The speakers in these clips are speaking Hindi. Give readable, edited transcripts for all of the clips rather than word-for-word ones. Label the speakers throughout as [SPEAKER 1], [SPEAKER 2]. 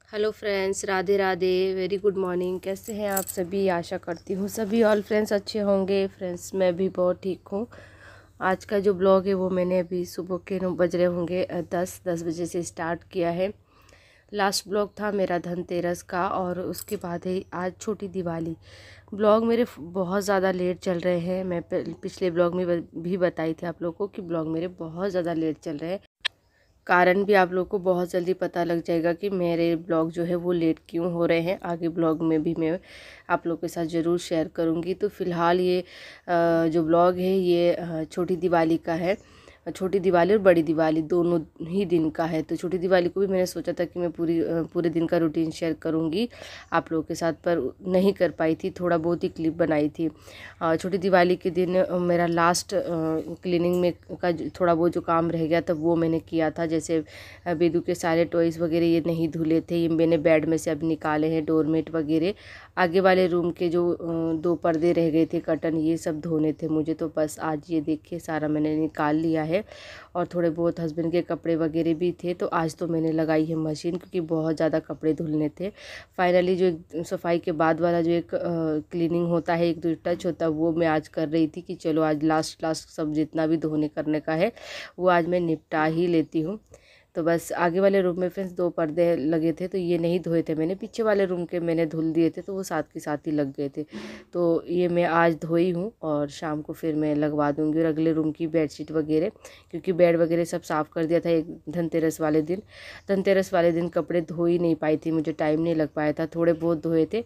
[SPEAKER 1] Hello friends, Radhe Radhe, very good morning. कैसे हैं आप सभी? आशा करती हूँ सभी ऑल फ्रेंड्स अच्छे होंगे। फ्रेंड्स मैं भी बहुत ठीक हूँ। आज का जो ब्लॉग है वो मैंने अभी सुबह के 9 बज रहे होंगे 10 बजे से स्टार्ट किया है। लास्ट ब्लॉग था मेरा धनतेरस का और उसके बाद है आज छोटी दिवाली। ब्लॉग मेरे बहुत ज़्यादा लेट चल रहे हैं। मैं पिछले ब्लॉग में भी बताई थी आप लोगों को कि ब्लॉग मेरे बहुत ज़्यादा लेट चल रहे हैं। कारण भी आप लोग को बहुत जल्दी पता लग जाएगा कि मेरे ब्लॉग जो है वो लेट क्यों हो रहे हैं। आगे ब्लॉग में भी मैं आप लोग के साथ ज़रूर शेयर करूंगी। तो फ़िलहाल ये जो ब्लॉग है ये छोटी दिवाली का है। छोटी दिवाली और बड़ी दिवाली दोनों ही दिन का है। तो छोटी दिवाली को भी मैंने सोचा था कि मैं पूरे दिन का रूटीन शेयर करूंगी आप लोगों के साथ, पर नहीं कर पाई थी। थोड़ा बहुत ही क्लिप बनाई थी। छोटी दिवाली के दिन मेरा लास्ट क्लीनिंग में का थोड़ा बहुत जो काम रह गया था वो मैंने किया था। जैसे बेदू के सारे टॉयज़ वगैरह ये नहीं धुले थे, ये मैंने बेड में से अब निकाले हैं। डोरमेट वगैरह, आगे वाले रूम के जो 2 पर्दे रह गए थे कर्टन, ये सब धोने थे मुझे। तो बस आज ये देखिए सारा मैंने निकाल लिया है। और थोड़े बहुत हस्बैंड के कपड़े वगैरह भी थे, तो आज तो मैंने लगाई है मशीन क्योंकि बहुत ज़्यादा कपड़े धुलने थे। फाइनली जो एक सफाई के बाद वाला जो एक क्लीनिंग होता है, एक जो टच होता है, वो मैं आज कर रही थी कि चलो आज लास्ट सब जितना भी धोने करने का है वो आज मैं निपटा ही लेती हूँ। तो बस आगे वाले रूम में फ्रेंड्स 2 पर्दे लगे थे, तो ये नहीं धोए थे मैंने। पीछे वाले रूम के मैंने धुल दिए थे, तो वो साथ के साथ ही लग गए थे। तो ये मैं आज धोई हूँ और शाम को फिर मैं लगवा दूँगी। और अगले रूम की बेडशीट वगैरह, क्योंकि बेड वगैरह सब साफ़ कर दिया था एक धनतेरस वाले दिन। धनतेरस वाले दिन कपड़े धो ही नहीं पाई थी, मुझे टाइम नहीं लग पाया था। थोड़े बहुत धोए थे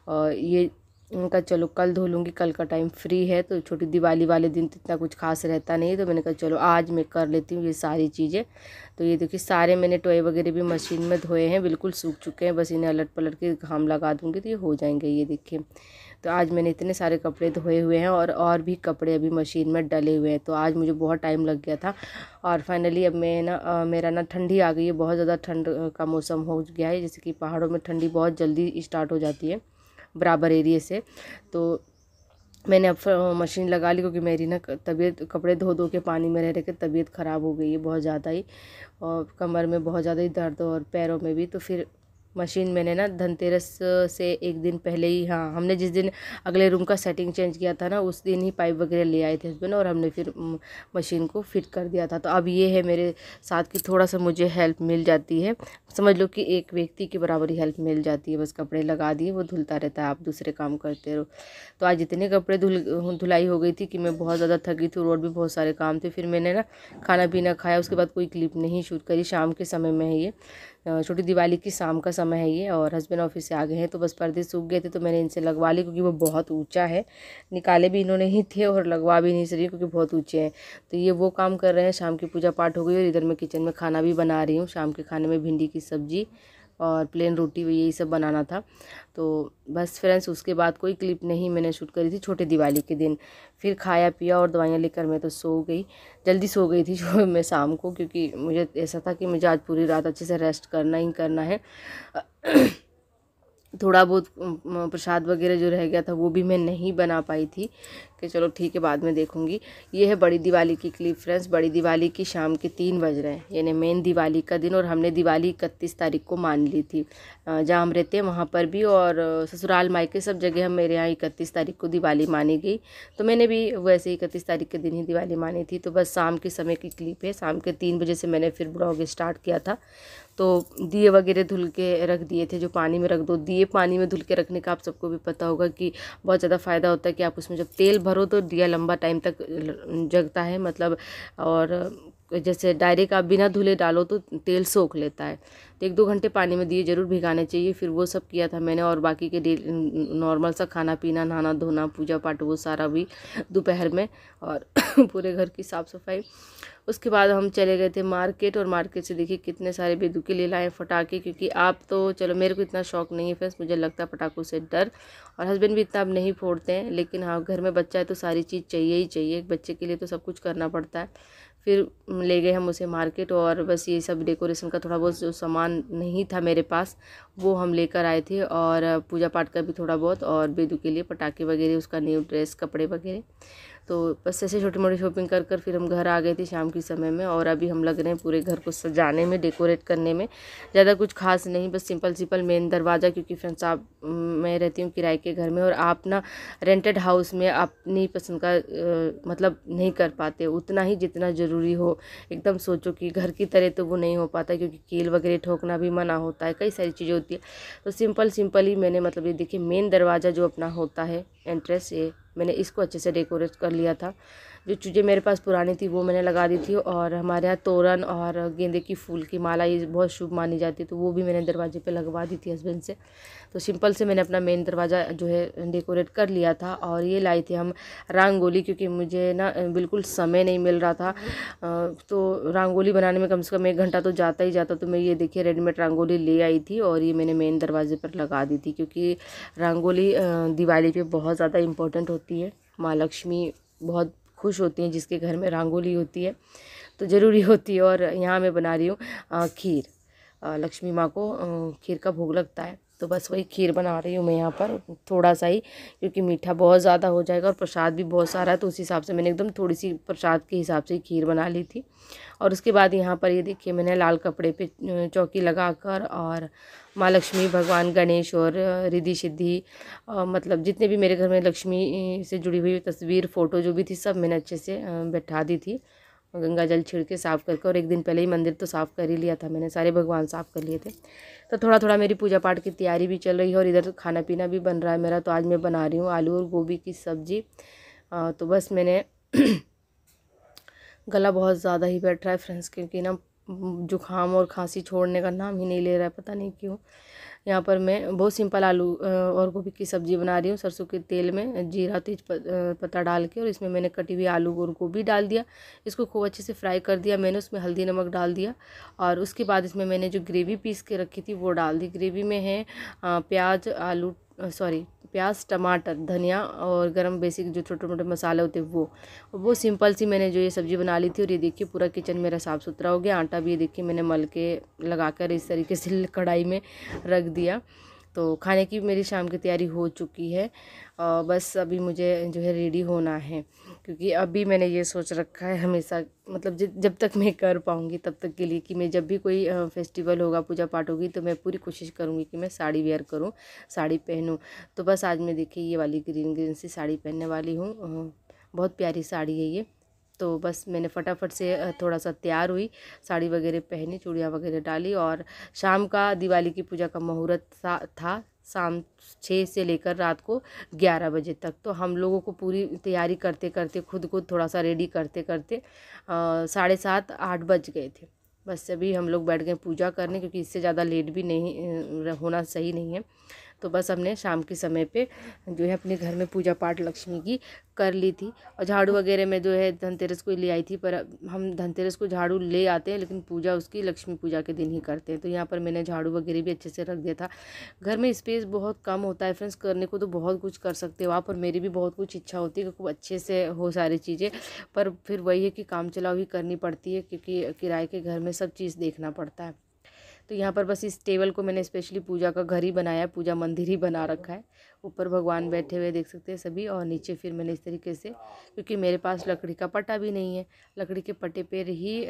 [SPEAKER 1] और ये उनका चलो कल धो लूँगी, कल का टाइम फ्री है। तो छोटी दिवाली वाले दिन तो इतना कुछ खास रहता नहीं है, तो मैंने कहा चलो आज मैं कर लेती हूँ ये सारी चीज़ें। तो ये देखिए सारे मैंने टॉय वगैरह भी मशीन में धोए हैं, बिल्कुल सूख चुके हैं। बस इन्हें अलट पलट के घाम लगा दूँगी तो ये हो जाएंगे। ये देखिए, तो आज मैंने इतने सारे कपड़े धोए हुए हैं और भी कपड़े अभी मशीन में डले हुए हैं। तो आज मुझे बहुत टाइम लग गया था। और फाइनली अब मैं मेरा ना ठंडी आ गई है, बहुत ज़्यादा ठंड का मौसम हो गया है। जैसे कि पहाड़ों में ठंडी बहुत जल्दी स्टार्ट हो जाती है बराबर एरिए से। तो मैंने अब मशीन लगा ली क्योंकि मेरी ना तबीयत, कपड़े धो धो के पानी में रह रह के तबीयत ख़राब हो गई है बहुत ज़्यादा ही। और कमर में बहुत ज़्यादा ही दर्द और पैरों में भी। तो फिर मशीन मैंने ना धनतेरस से एक दिन पहले ही, हाँ, हमने जिस दिन अगले रूम का सेटिंग चेंज किया था ना, उस दिन ही पाइप वगैरह ले आए थे हस्बैंड, और हमने फिर मशीन को फिट कर दिया था। तो अब ये है मेरे साथ कि थोड़ा सा मुझे हेल्प मिल जाती है। समझ लो कि एक व्यक्ति के बराबर ही हेल्प मिल जाती है। बस कपड़े लगा दिए, वो धुलता रहता है, आप दूसरे काम करते रहो। तो आज इतने कपड़े धुलाई हो गई थी कि मैं बहुत ज़्यादा थकी थी और भी बहुत सारे काम थे। फिर मैंने ना खाना पीना खाया, उसके बाद कोई क्लिप नहीं शूट करी। शाम के समय में है ये, छोटी दिवाली की शाम का समय है ये। और हस्बैंड ऑफिस से आ गए हैं, तो बस पर्दे सूख गए थे तो मैंने इनसे लगवा ली क्योंकि वो बहुत ऊंचा है। निकाले भी इन्होंने ही थे और लगवा भी नहीं सकी क्योंकि बहुत ऊंचे हैं। तो ये वो काम कर रहे हैं। शाम की पूजा पाठ हो गई और इधर मैं किचन में खाना भी बना रही हूँ। शाम के खाने में भिंडी की सब्जी और प्लेन रोटी, यही सब बनाना था। तो बस फ्रेंड्स उसके बाद कोई क्लिप नहीं मैंने शूट करी थी छोटे दिवाली के दिन। फिर खाया पिया और दवाइयाँ लेकर मैं तो सो गई। जल्दी सो गई थी जो मैं शाम को, क्योंकि मुझे ऐसा था कि मुझे आज पूरी रात अच्छे से रेस्ट करना ही करना है। थोड़ा बहुत प्रसाद वगैरह जो रह गया था वो भी मैं नहीं बना पाई थी कि चलो ठीक है बाद में देखूंगी। ये है बड़ी दिवाली की क्लिप फ्रेंड्स। बड़ी दिवाली की शाम के 3 बज रहे हैं, यानी मेन दिवाली का दिन। और हमने दिवाली 31 तारीख को मान ली थी जहाँ हम रहते हैं वहाँ पर भी, और ससुराल मायके सब जगह हम मेरे यहाँ 31 तारीख को दिवाली मानी गई। तो मैंने भी वैसे ही 31 तारीख के दिन ही दिवाली मानी थी। तो बस शाम के समय की क्लिप है। शाम के 3 बजे से मैंने फिर ब्लॉग स्टार्ट किया था। तो दिए वगैरह धुल के रख दिए थे, जो पानी में रख दो। दिए पानी में धुल के रखने का आप सबको भी पता होगा कि बहुत ज़्यादा फ़ायदा होता है कि आप उसमें जब तेल भरो तो दिया लंबा टाइम तक जगता है, मतलब। और जैसे डायरेक्ट आप बिना धुले डालो तो तेल सोख लेता है। तो 1-2 घंटे पानी में दिए जरूर भिगाने चाहिए। फिर वो सब किया था मैंने, और बाकी के नॉर्मल सा खाना पीना, नहाना धोना, पूजा पाठ, वो सारा भी दोपहर में, और पूरे घर की साफ़ सफाई। उसके बाद हम चले गए थे मार्केट, और मार्केट से देखिए कितने सारे बेदू के लिए लाए पटाखे। क्योंकि आप तो चलो, मेरे को इतना शौक नहीं है फ्रेंड्स, मुझे लगता है पटाखों से डर, और हस्बैंड भी इतना अब नहीं फोड़ते हैं। लेकिन हाँ, घर में बच्चा है तो सारी चीज़ चाहिए ही चाहिए। एक बच्चे के लिए तो सब कुछ करना पड़ता है। फिर ले गए हम उसे मार्केट, और बस ये सब डेकोरेशन का थोड़ा बहुत जो सामान नहीं था मेरे पास वो हम लेकर आए थे, और पूजा पाठ का भी थोड़ा बहुत, और बेदू के लिए पटाखे वगैरह, उसका न्यू ड्रेस, कपड़े वगैरह। तो बस ऐसे छोटी मोटी शॉपिंग कर कर फिर हम घर आ गए थे शाम के समय में। और अभी हम लग रहे हैं पूरे घर को सजाने में, डेकोरेट करने में। ज़्यादा कुछ खास नहीं, बस सिंपल मेन दरवाज़ा, क्योंकि फ्रेंड्स आप मैं रहती हूँ किराए के घर में और आप ना रेंटेड हाउस में अपनी पसंद का मतलब नहीं कर पाते उतना ही जितना ज़रूरी हो। एकदम सोचो कि घर की तरह तो वो नहीं हो पाता, क्योंकि कील वगैरह ठोकना भी मना होता है, कई सारी चीज़ें होती है। तो सिंपल ही मैंने मतलब ये देखिए मेन दरवाज़ा जो अपना होता है एंट्रेंस, ये मैंने इसको अच्छे से डेकोरेट कर लिया था। जो चीज़ें मेरे पास पुरानी थी वो मैंने लगा दी थी। और हमारे यहाँ तोरण और गेंदे की फूल की माला ये बहुत शुभ मानी जाती है, तो वो भी मैंने दरवाजे पे लगवा दी थी हस्बैंड से। तो सिंपल से मैंने अपना मेन दरवाज़ा जो है डेकोरेट कर लिया था। और ये लाई थी हम रंगोली, क्योंकि मुझे ना बिल्कुल समय नहीं मिल रहा था। तो रंगोली बनाने में कम से कम 1 घंटा तो जाता ही जाता। तो मैं ये देखिए रेडीमेड रंगोली ले आई थी और ये मैंने मेन दरवाजे पर लगा दी थी, क्योंकि रंगोली दिवाली पे बहुत ज़्यादा इम्पोर्टेंट होती है। माँ लक्ष्मी बहुत खुश होती हैं जिसके घर में रंगोली होती है, तो ज़रूरी होती है। और यहाँ मैं बना रही हूँ खीर। लक्ष्मी माँ को खीर का भोग लगता है, तो बस वही खीर बना रही हूँ मैं यहाँ पर, थोड़ा सा ही, क्योंकि मीठा बहुत ज़्यादा हो जाएगा और प्रसाद भी बहुत सारा है। तो उस हिसाब से मैंने एकदम थोड़ी सी प्रसाद के हिसाब से खीर बना ली थी। और उसके बाद यहाँ पर ये देखिए मैंने लाल कपड़े पे चौकी लगाकर और माँ लक्ष्मी, भगवान गणेश और रिद्धि सिद्धि मतलब जितने भी मेरे घर में लक्ष्मी से जुड़ी हुई तस्वीर फ़ोटो जो भी थी सब मैंने अच्छे से बैठा दी थी, गंगा जल छिड़ के साफ़ करके। और 1 दिन पहले ही मंदिर तो साफ़ कर ही लिया था मैंने, सारे भगवान साफ़ कर लिए थे। तो थोड़ा थोड़ा मेरी पूजा पाठ की तैयारी भी चल रही है और इधर खाना पीना भी बन रहा है मेरा। तो आज मैं बना रही हूँ आलू और गोभी की सब्ज़ी। तो बस मैंने गला बहुत ज़्यादा ही बैठ रहा है फ्रेंड्स, क्योंकि ना जुकाम और खांसी छोड़ने का नाम ही नहीं ले रहा है, पता नहीं क्यों। यहाँ पर मैं बहुत सिंपल आलू और गोभी की सब्ज़ी बना रही हूँ सरसों के तेल में, जीरा तेज पत्ता डाल के। और इसमें मैंने कटी हुई आलू और गोभी डाल दिया, इसको खूब अच्छे से फ्राई कर दिया मैंने। उसमें हल्दी नमक डाल दिया और उसके बाद इसमें मैंने जो ग्रेवी पीस के रखी थी वो डाल दी। ग्रेवी में है प्याज, टमाटर, धनिया और गरम बेसिक जो छोटे मोटे मसाले होते हैं वो सिंपल सी मैंने जो ये सब्ज़ी बना ली थी। और ये देखिए पूरा किचन मेरा साफ़ सुथरा हो गया। आटा भी ये देखिए मैंने मल के लगाकर इस तरीके से कढ़ाई में रख दिया। तो खाने की मेरी शाम की तैयारी हो चुकी है। बस अभी मुझे जो है रेडी होना है, क्योंकि अभी मैंने ये सोच रखा है हमेशा, मतलब जब तक मैं कर पाऊँगी तब तक के लिए, कि मैं जब भी कोई फेस्टिवल होगा, पूजा पाठ होगी, तो मैं पूरी कोशिश करूँगी कि मैं साड़ी वेयर करूँ, साड़ी पहनूँ। तो बस आज मैं देखिए ये वाली ग्रीन सी साड़ी पहनने वाली हूँ। बहुत प्यारी साड़ी है ये। तो बस मैंने फटाफट से थोड़ा सा तैयार हुई, साड़ी वगैरह पहनी, चूड़ियाँ वगैरह डाली। और शाम का दिवाली की पूजा का मुहूर्त था शाम 6 से लेकर रात को 11 बजे तक। तो हम लोगों को पूरी तैयारी करते करते, खुद को थोड़ा सा रेडी करते करते 7:30 8 बज गए थे। बस अभी हम लोग बैठ गए पूजा करने, क्योंकि इससे ज़्यादा लेट भी नहीं होना सही नहीं है। तो बस हमने शाम के समय पे जो है अपने घर में पूजा पाठ लक्ष्मी की कर ली थी। और झाड़ू वगैरह में जो है धनतेरस को ले आई थी, पर हम धनतेरस को झाड़ू ले आते हैं लेकिन पूजा उसकी लक्ष्मी पूजा के दिन ही करते हैं। तो यहाँ पर मैंने झाड़ू वगैरह भी अच्छे से रख दिया था। घर में स्पेस बहुत कम होता है फ्रेंड्स, करने को तो बहुत कुछ कर सकते हो आप, और मेरी भी बहुत कुछ इच्छा होती है कि खूब अच्छे से हो सारी चीज़ें, पर फिर वही है कि काम चलाओ ही करनी पड़ती है, क्योंकि किराए के घर में सब चीज़ देखना पड़ता है। तो यहाँ पर बस इस टेबल को मैंने स्पेशली पूजा का घर ही बनाया है, पूजा मंदिर ही बना रखा है। ऊपर भगवान बैठे हुए देख सकते हैं सभी, और नीचे फिर मैंने इस तरीके से, क्योंकि मेरे पास लकड़ी का पट्टा भी नहीं है, लकड़ी के पट्टे पर ही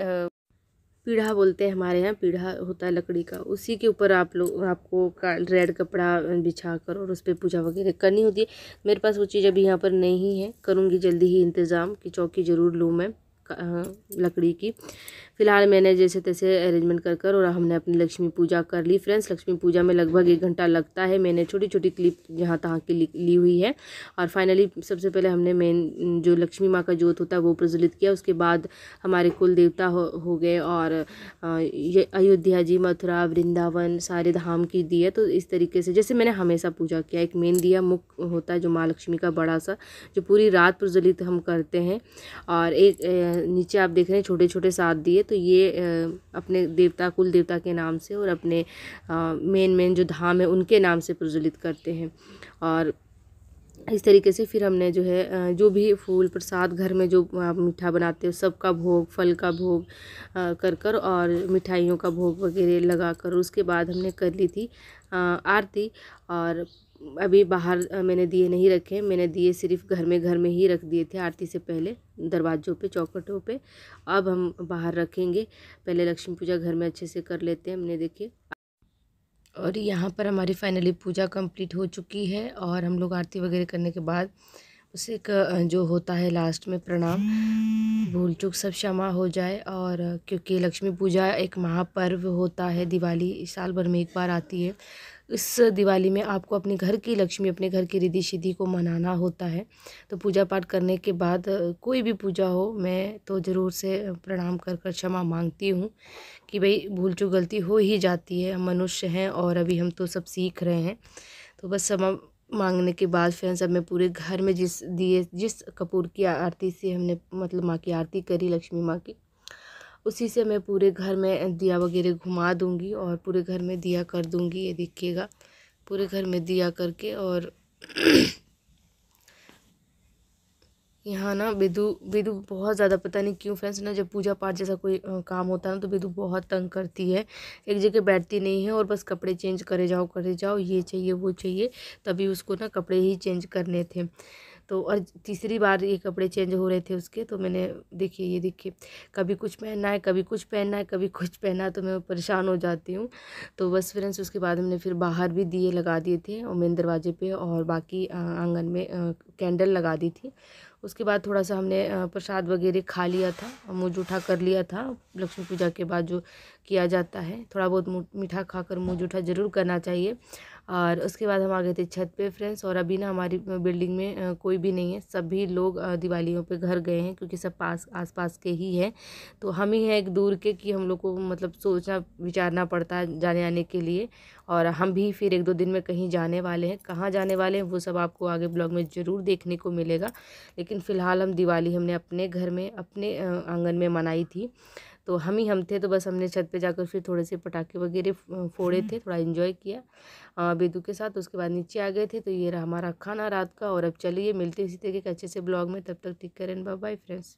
[SPEAKER 1] पीढ़ा बोलते हैं हमारे यहाँ, पीढ़ा होता है लकड़ी का, उसी के ऊपर आपको रेड कपड़ा बिछा कर और उस पर पूजा वगैरह करनी होती है। मेरे पास वो चीज़ अभी यहाँ पर नहीं है, करूँगी जल्दी ही इंतज़ाम कि चौकी ज़रूर लूँ मैं लकड़ी की। फिलहाल मैंने जैसे तैसे अरेंजमेंट कर और हमने अपनी लक्ष्मी पूजा कर ली फ्रेंड्स। लक्ष्मी पूजा में लगभग 1 घंटा लगता है। मैंने छोटी छोटी क्लिप जहाँ तहाँ की ली हुई है। और फाइनली सबसे पहले हमने मेन जो लक्ष्मी माँ का जोत होता है वो प्रज्वलित किया। उसके बाद हमारे कुल देवता हो गए, और ये अयोध्या जी, मथुरा, वृंदावन सारे धाम की दी है। तो इस तरीके से जैसे मैंने हमेशा पूजा किया, एक मेन दिया मुख होता है जो माँ लक्ष्मी का बड़ा सा, जो पूरी रात प्रज्वलित हम करते हैं। और एक नीचे आप देख रहे हैं छोटे छोटे 7 दिए, तो ये अपने देवता, कुल देवता के नाम से और अपने मेन जो धाम है उनके नाम से प्रज्वलित करते हैं। और इस तरीके से फिर हमने जो है जो भी फूल प्रसाद घर में जो आप मीठा बनाते हो सबका भोग, फल का भोग कर और मिठाइयों का भोग वगैरह लगा कर उसके बाद हमने कर ली थी आरती। और अभी बाहर मैंने दिए नहीं रखे, मैंने दिए सिर्फ घर में ही रख दिए थे आरती से पहले, दरवाज़ों पे, चौखटों पे। अब हम बाहर रखेंगे। पहले लक्ष्मी पूजा घर में अच्छे से कर लेते हैं हमने, देखिए। और यहाँ पर हमारी फाइनली पूजा कंप्लीट हो चुकी है। और हम लोग आरती वगैरह करने के बाद उसे एक जो होता है लास्ट में प्रणाम, भूल चूक सब क्षमा हो जाए। और क्योंकि लक्ष्मी पूजा एक महापर्व होता है, दिवाली साल भर में एक बार आती है। इस दिवाली में आपको अपने घर की लक्ष्मी, अपने घर की रिद्धि सिद्धि को मनाना होता है। तो पूजा पाठ करने के बाद कोई भी पूजा हो, मैं तो ज़रूर से प्रणाम कर कर क्षमा मांगती हूँ कि भाई भूल चूक गलती हो ही जाती है, हम मनुष्य हैं और अभी हम तो सब सीख रहे हैं। तो बस क्षमा मांगने के बाद फ्रेंड्स, अब मैं पूरे घर में जिस कपूर की आरती से हमने मतलब माँ की आरती करी, लक्ष्मी माँ की, उसी से मैं पूरे घर में दिया वगैरह घुमा दूंगी और पूरे घर में दिया कर दूंगी। ये देखिएगा, पूरे घर में दिया करके। और यहाँ ना बेदू बेदू बहुत ज़्यादा, पता नहीं क्यों फ्रेंड्स ना, जब पूजा पाठ जैसा कोई काम होता है ना, तो बेदू बहुत तंग करती है। एक जगह बैठती नहीं है और बस कपड़े चेंज करे जाओ, ये चाहिए वो चाहिए। तभी उसको ना कपड़े ही चेंज करने थे। तो और तीसरी बार ये कपड़े चेंज हो रहे थे उसके, तो मैंने देखिए, ये देखिए, कभी कुछ पहनना है, कभी कुछ पहनना है, कभी कुछ पहनना है, तो मैं परेशान हो जाती हूँ। तो बस फ्रेंड्स, उसके बाद हमने फिर बाहर भी दिए लगा दिए थे और मेन दरवाजे पे, और बाकी आंगन में कैंडल लगा दी थी। उसके बाद थोड़ा सा हमने प्रसाद वगैरह खा लिया था, मुँह जूठा कर लिया था। लक्ष्मी पूजा के बाद जो किया जाता है, थोड़ा बहुत मीठा खाकर मुँह जूठा ज़रूर करना चाहिए। और उसके बाद हम आ गए थे छत पे फ्रेंड्स। और अभी ना हमारी बिल्डिंग में कोई भी नहीं है, सभी लोग दिवालियों पे घर गए हैं, क्योंकि सब आस पास के ही हैं। तो हम ही हैं एक दूर के, कि हम लोग को मतलब सोचना विचारना पड़ता है जाने आने के लिए। और हम भी फिर 1-2 दिन में कहीं जाने वाले हैं, कहाँ जाने वाले हैं वो सब आपको आगे ब्लॉग में ज़रूर देखने को मिलेगा। लेकिन फ़िलहाल हम दिवाली हमने अपने घर में, अपने आंगन में मनाई थी। तो हम थे, तो बस हमने छत पे जाकर फिर थोड़े से पटाखे वगैरह फोड़े थे, थोड़ा एंजॉय किया बेदू के साथ। उसके बाद नीचे आ गए थे। तो ये रहा हमारा खाना रात का। और अब चलिए मिलते इसी तरीके के अच्छे से ब्लॉग में, तब तक take care and bye bye friends.